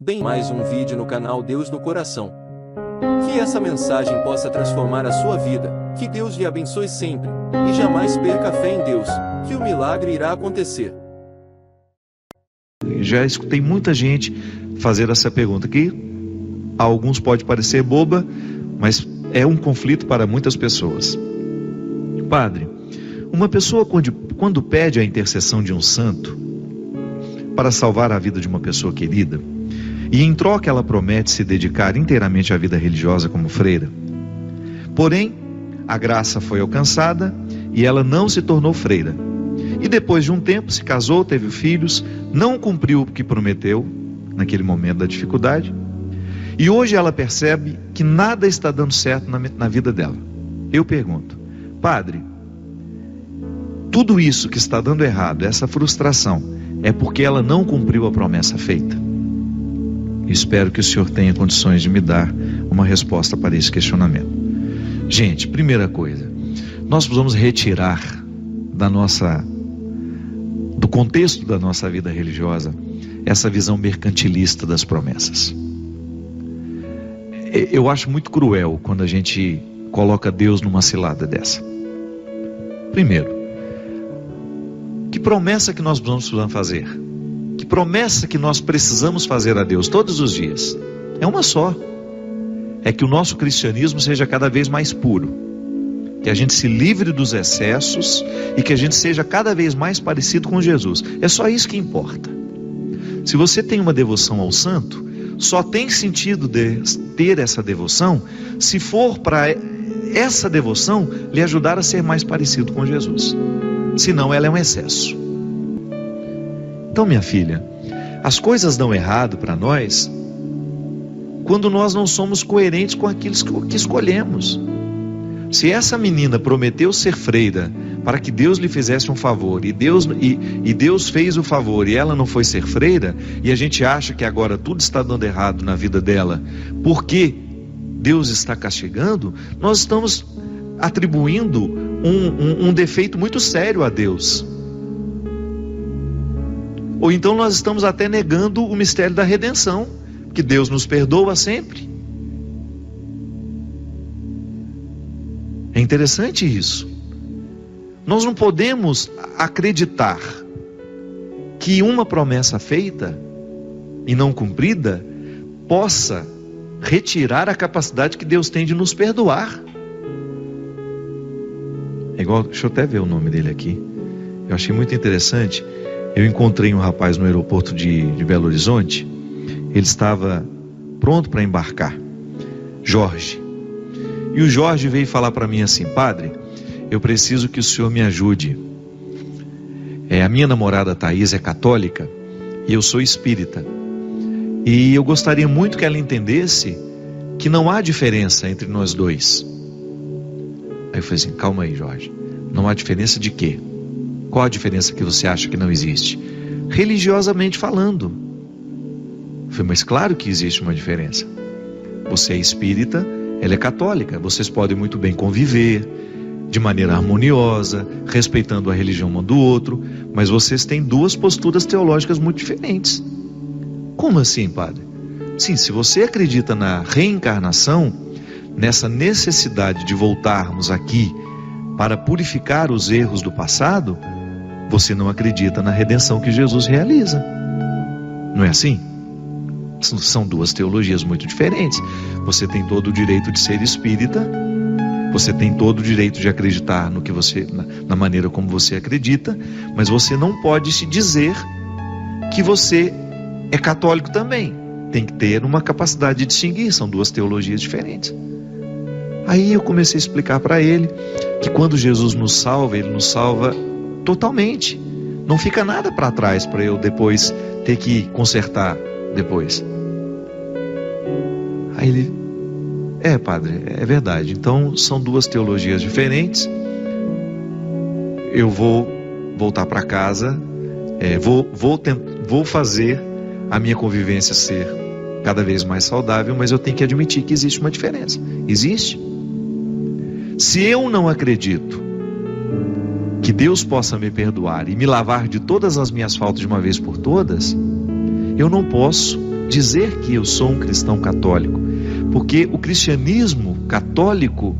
Bem, mais um vídeo no canal Deus no Coração. Que essa mensagem possa transformar a sua vida, que Deus lhe abençoe sempre, e jamais perca a fé em Deus, que o milagre irá acontecer. Já escutei muita gente fazer essa pergunta, que a alguns pode parecer boba, mas é um conflito para muitas pessoas. Padre, uma pessoa quando pede a intercessão de um santo para salvar a vida de uma pessoa querida, e em troca ela promete se dedicar inteiramente à vida religiosa como freira, porém a graça foi alcançada e ela não se tornou freira, e depois de um tempo se casou, teve filhos, não cumpriu o que prometeu naquele momento da dificuldade, e hoje ela percebe que nada está dando certo na vida dela. Eu pergunto, Padre, tudo isso que está dando errado, essa frustração, é porque ela não cumpriu a promessa feita? Espero que o senhor tenha condições de me dar uma resposta para esse questionamento. Gente, primeira coisa, nós precisamos retirar do contexto da nossa vida religiosa essa visão mercantilista das promessas. Eu acho muito cruel quando a gente coloca Deus numa cilada dessa. Primeiro, que promessa que nós precisamos fazer? Que promessa que nós precisamos fazer a Deus todos os dias? É uma só. É que o nosso cristianismo seja cada vez mais puro, que a gente se livre dos excessos e que a gente seja cada vez mais parecido com Jesus. É só isso que importa. Se você tem uma devoção ao santo, só tem sentido de ter essa devoção se for para essa devoção lhe ajudar a ser mais parecido com Jesus. Senão ela é um excesso. Então, minha filha, as coisas dão errado para nós quando nós não somos coerentes com aquilo que escolhemos. Se essa menina prometeu ser freira para que Deus lhe fizesse um favor, e Deus fez o favor e ela não foi ser freira, e a gente acha que agora tudo está dando errado na vida dela porque Deus está castigando, nós estamos atribuindo um defeito muito sério a Deus. Ou então nós estamos até negando o mistério da redenção, que Deus nos perdoa sempre. É interessante isso. Nós não podemos acreditar que uma promessa feita e não cumprida possa retirar a capacidade que Deus tem de nos perdoar. É igual, deixa eu até ver o nome dele aqui. Eu achei muito interessante. Eu encontrei um rapaz no aeroporto de Belo Horizonte. Ele estava pronto para embarcar, Jorge. E o Jorge veio falar para mim assim: Padre, eu preciso que o senhor me ajude. A minha namorada Thaís é católica e eu sou espírita. E eu gostaria muito que ela entendesse que não há diferença entre nós dois. Aí eu falei assim: calma aí, Jorge. Não há diferença de quê? Qual a diferença que você acha que não existe? Religiosamente falando. Eu falei: mas claro que existe uma diferença. Você é espírita, ela é católica. Vocês podem muito bem conviver de maneira harmoniosa, respeitando a religião um do outro, mas vocês têm duas posturas teológicas muito diferentes. Como assim, Padre? Sim, se você acredita na reencarnação, nessa necessidade de voltarmos aqui para purificar os erros do passado, você não acredita na redenção que Jesus realiza. Não é assim? São duas teologias muito diferentes. Você tem todo o direito de ser espírita, você tem todo o direito de acreditar no que você, na maneira como você acredita, mas você não pode se dizer que você é católico também. Tem que ter uma capacidade de distinguir, são duas teologias diferentes. Aí eu comecei a explicar para ele que quando Jesus nos salva, Ele nos salva totalmente. Não fica nada para trás para eu depois ter que consertar depois. Aí ele: Padre, é verdade. Então são duas teologias diferentes. Eu vou voltar para casa, vou fazer a minha convivência ser cada vez mais saudável, mas eu tenho que admitir que existe uma diferença. Existe. Se eu não acredito que Deus possa me perdoar e me lavar de todas as minhas faltas de uma vez por todas, eu não posso dizer que eu sou um cristão católico, porque o cristianismo católico,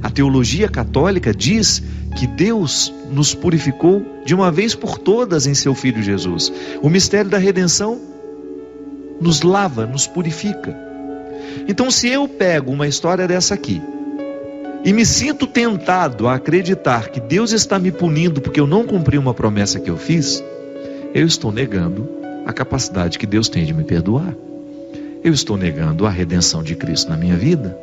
a teologia católica diz que Deus nos purificou de uma vez por todas em seu Filho Jesus. O mistério da redenção nos lava, nos purifica. Então, se eu pego uma história dessa aqui e me sinto tentado a acreditar que Deus está me punindo porque eu não cumpri uma promessa que eu fiz, eu estou negando a capacidade que Deus tem de me perdoar. Eu estou negando a redenção de Cristo na minha vida.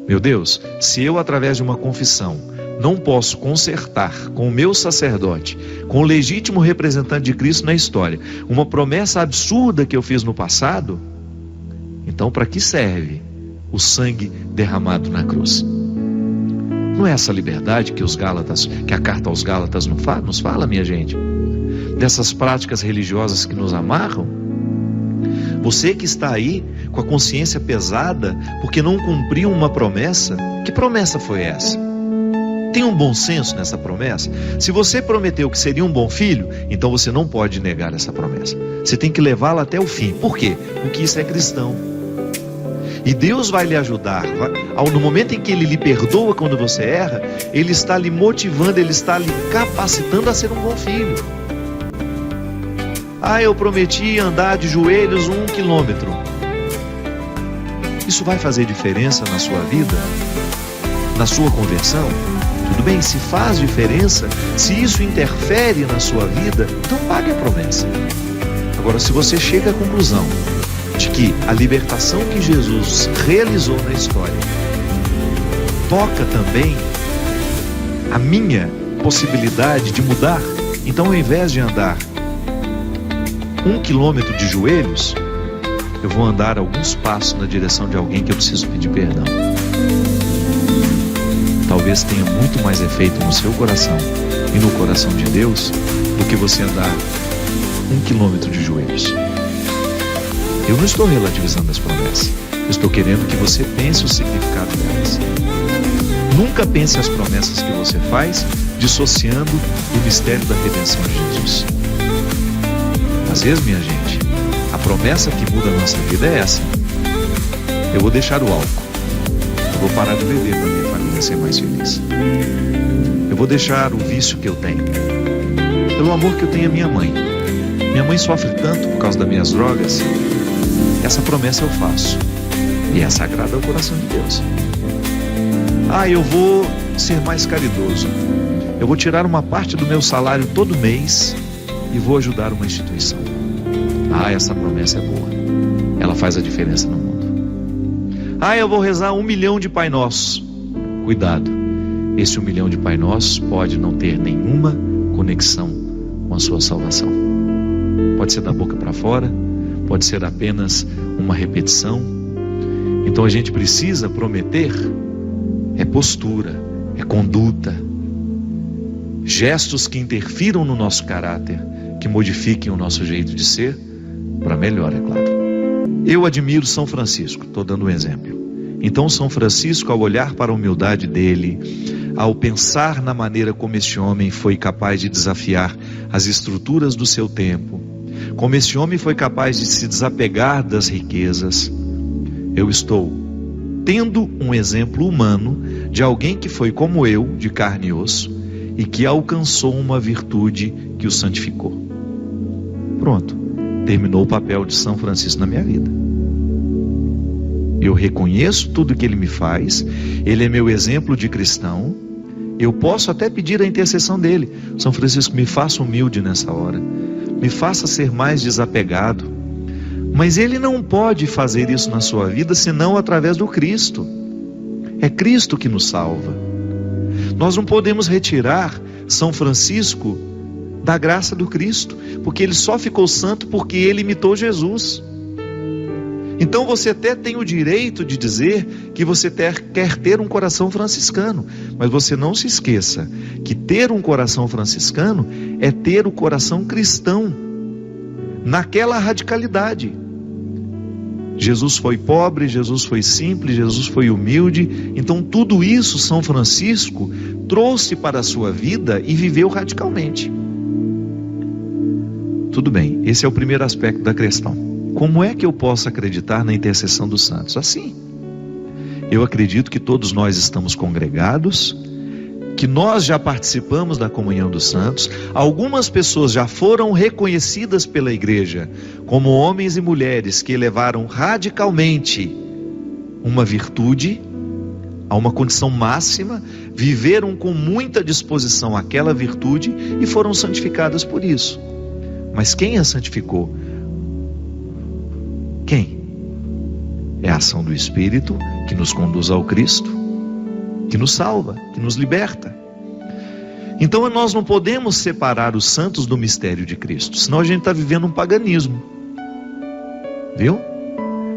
Meu Deus, se eu, através de uma confissão, não posso consertar com o meu sacerdote, com o legítimo representante de Cristo na história, uma promessa absurda que eu fiz no passado, então para que serve o sangue derramado na cruz? Não é essa liberdade que a carta aos Gálatas nos fala, minha gente? Dessas práticas religiosas que nos amarram? Você que está aí com a consciência pesada porque não cumpriu uma promessa, que promessa foi essa? Tem um bom senso nessa promessa? Se você prometeu que seria um bom filho, então você não pode negar essa promessa. Você tem que levá-la até o fim. Por quê? Porque isso é cristão. E Deus vai lhe ajudar. No momento em que Ele lhe perdoa quando você erra, Ele está lhe motivando, Ele está lhe capacitando a ser um bom filho. Eu prometi andar de joelhos 1 quilômetro. Isso vai fazer diferença na sua vida? Na sua conversão? Tudo bem, se faz diferença, se isso interfere na sua vida, então pague a promessa. Agora, se você chega à conclusão de que a libertação que Jesus realizou na história toca também a minha possibilidade de mudar, então ao invés de andar 1 quilômetro de joelhos, eu vou andar alguns passos na direção de alguém que eu preciso pedir perdão. Talvez tenha muito mais efeito no seu coração e no coração de Deus do que você andar 1 quilômetro de joelhos. Eu não estou relativizando as promessas, eu estou querendo que você pense o significado delas. Nunca pense as promessas que você faz dissociando do mistério da redenção de Jesus. Às vezes, minha gente, a promessa que muda a nossa vida é essa: eu vou deixar o álcool, eu vou parar de beber para minha família ser mais feliz, eu vou deixar o vício que eu tenho, pelo amor que eu tenho à minha mãe. Minha mãe sofre tanto por causa das minhas drogas. Essa promessa eu faço, e essa agrada ao coração de Deus. Eu vou ser mais caridoso, eu vou tirar uma parte do meu salário todo mês e vou ajudar uma instituição. Essa promessa é boa, ela faz a diferença no mundo. Eu vou rezar 1 milhão de Pai Nosso. Cuidado, esse 1 milhão de Pai Nosso pode não ter nenhuma conexão com a sua salvação. Pode ser da boca para fora, pode ser apenas uma repetição. Então a gente precisa prometer postura, conduta, gestos que interfiram no nosso caráter, que modifiquem o nosso jeito de ser, para melhor, é claro. Eu admiro São Francisco, estou dando um exemplo. Então São Francisco, ao olhar para a humildade dele, ao pensar na maneira como esse homem foi capaz de desafiar as estruturas do seu tempo, como esse homem foi capaz de se desapegar das riquezas, eu estou tendo um exemplo humano de alguém que foi como eu, de carne e osso, e que alcançou uma virtude que o santificou. Pronto, terminou o papel de São Francisco na minha vida. Eu reconheço tudo que ele me faz, ele é meu exemplo de cristão, eu posso até pedir a intercessão dele: São Francisco, me faça humilde nessa hora, me faça ser mais desapegado. Mas ele não pode fazer isso na sua vida senão através do Cristo. É Cristo que nos salva. Nós não podemos retirar São Francisco da graça do Cristo, porque ele só ficou santo porque ele imitou Jesus. Então você até tem o direito de dizer que você quer ter um coração franciscano, mas você não se esqueça que ter um coração franciscano é ter o coração cristão, naquela radicalidade. Jesus foi pobre, Jesus foi simples, Jesus foi humilde. Então tudo isso São Francisco trouxe para a sua vida e viveu radicalmente. Tudo bem, esse é o primeiro aspecto da questão. Como é que eu posso acreditar na intercessão dos santos? Assim, eu acredito que todos nós estamos congregados, que nós já participamos da comunhão dos santos, algumas pessoas já foram reconhecidas pela igreja como homens e mulheres que elevaram radicalmente uma virtude a uma condição máxima, viveram com muita disposição aquela virtude e foram santificadas por isso. Mas quem a santificou? Quem? É a ação do Espírito que nos conduz ao Cristo, que nos salva, que nos liberta. Então nós não podemos separar os santos do mistério de Cristo, senão a gente está vivendo um paganismo. Viu?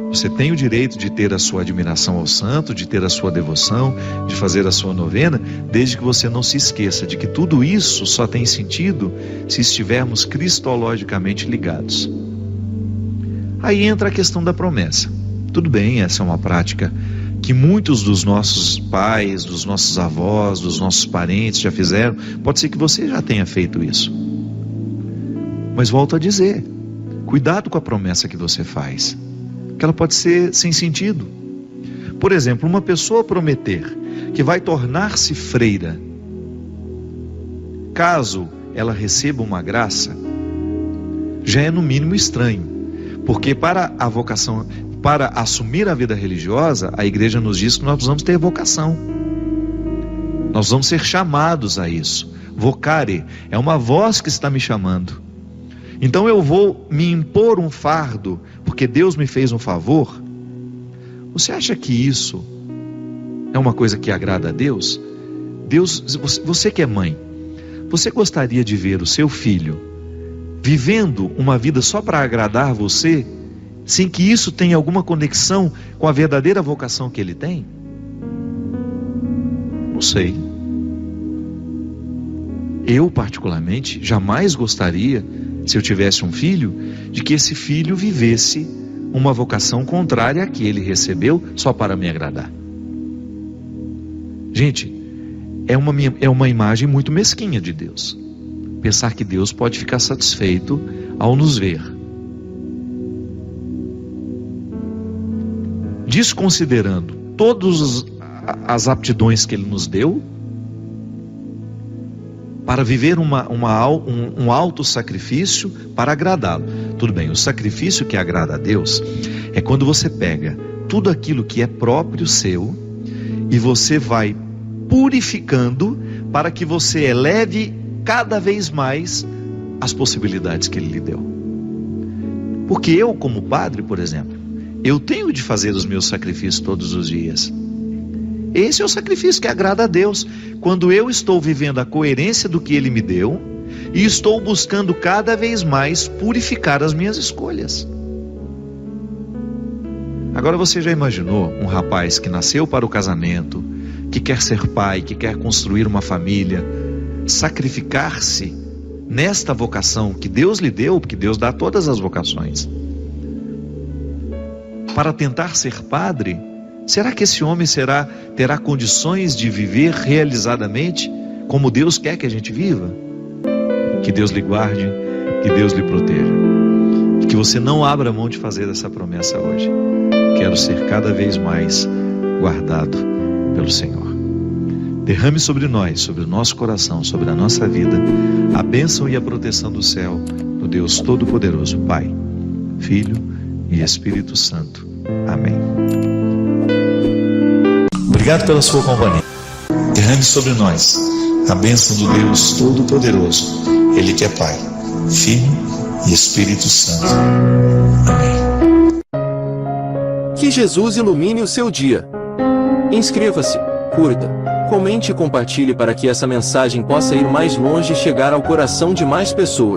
Você tem o direito de ter a sua admiração ao santo, de ter a sua devoção, de fazer a sua novena, desde que você não se esqueça de que tudo isso só tem sentido se estivermos cristologicamente ligados. Aí entra a questão da promessa. Tudo bem, essa é uma prática que muitos dos nossos pais, dos nossos avós, dos nossos parentes já fizeram. Pode ser que você já tenha feito isso. Mas volto a dizer, cuidado com a promessa que você faz, que ela pode ser sem sentido. Por exemplo, uma pessoa prometer que vai tornar-se freira caso ela receba uma graça, já é no mínimo estranho. Porque para a vocação, para assumir a vida religiosa, a igreja nos diz que nós precisamos ter vocação. Nós vamos ser chamados a isso. Vocare, é uma voz que está me chamando. Então eu vou me impor um fardo, porque Deus me fez um favor? Você acha que isso é uma coisa que agrada a Deus? Você que é mãe, você gostaria de ver o seu filho vivendo uma vida só para agradar você, sem que isso tenha alguma conexão com a verdadeira vocação que ele tem? Não sei. Eu, particularmente, jamais gostaria, se eu tivesse um filho, de que esse filho vivesse uma vocação contrária à que ele recebeu só para me agradar. Gente, é uma imagem muito mesquinha de Deus. Pensar que Deus pode ficar satisfeito ao nos ver. Desconsiderando todas as aptidões que Ele nos deu, para viver um alto sacrifício para agradá-lo. Tudo bem, o sacrifício que agrada a Deus é quando você pega tudo aquilo que é próprio seu e você vai purificando para que você eleve cada vez mais as possibilidades que Ele lhe deu. Porque eu, como padre, por exemplo, eu tenho de fazer os meus sacrifícios todos os dias. Esse é o sacrifício que agrada a Deus, quando eu estou vivendo a coerência do que Ele me deu e estou buscando cada vez mais purificar as minhas escolhas. Agora você já imaginou um rapaz que nasceu para o casamento, que quer ser pai, que quer construir uma família, sacrificar-se nesta vocação que Deus lhe deu, porque Deus dá todas as vocações, para tentar ser padre? Será que esse homem terá condições de viver realizadamente como Deus quer que a gente viva? Que Deus lhe guarde, que Deus lhe proteja, e que você não abra mão de fazer essa promessa hoje. Quero ser cada vez mais guardado pelo Senhor. Derrame sobre nós, sobre o nosso coração, sobre a nossa vida, a bênção e a proteção do céu, do Deus Todo-Poderoso, Pai, Filho e Espírito Santo. Amém. Obrigado pela sua companhia. Derrame sobre nós a bênção do Deus Todo-Poderoso, Ele que é Pai, Filho e Espírito Santo. Amém. Que Jesus ilumine o seu dia. Inscreva-se, curta, comente e compartilhe para que essa mensagem possa ir mais longe e chegar ao coração de mais pessoas.